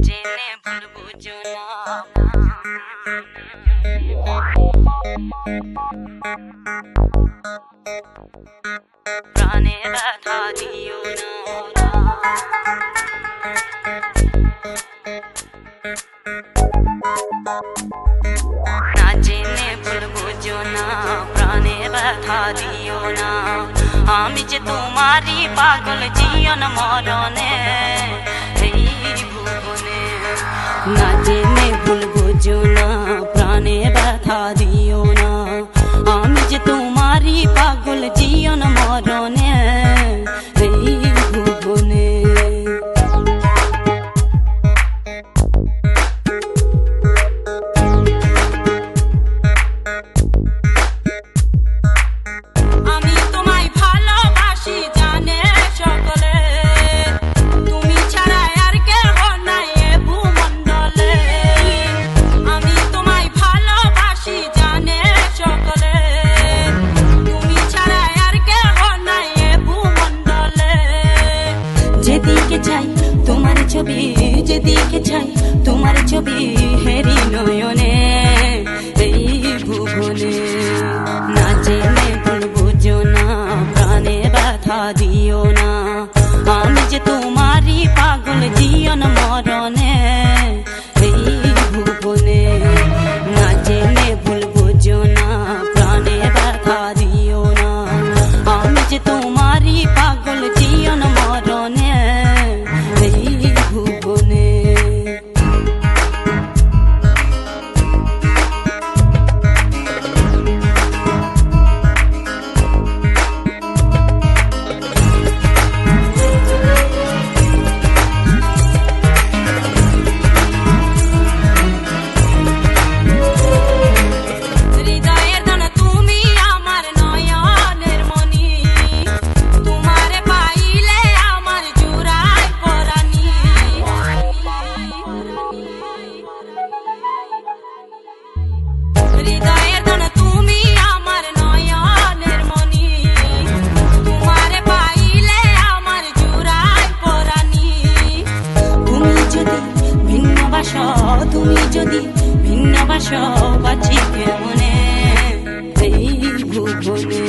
জেনে ভুল বুঝো না, প্রাণে ব্যথা দিও না। না জেনে ভুল বুঝো না, প্রাণে ব্যথা দিও না। আমি যে তোমারই পাগল জীবন মরণে এই ভুবনে। না জেনে ভুল বুঝো না, প্রাণে ব্যথা দিও না। আমি যে তোমারই পাগল জীবন মরণে এই ভুবনে। যেদিকে চাই তোমার ছবি, যেদিকে চাই তোমার ছবি হেরি নয়নে এই ভুবনে। না জেনে ভুল বুঝো না, প্রাণে ব্যথা দিও না। আমি যে তোমারই পাগল জীবন মরণে এই ভুবনে। না জেনে ভুল বুঝো না, প্রাণে ব্যথা দিও না। আমি যে তোমারই পাগল জীবন মরণে এই ভুবনে। তুমি যদি ভিন্ন বাসো বাঁচি কেমনে এই ভুবনে।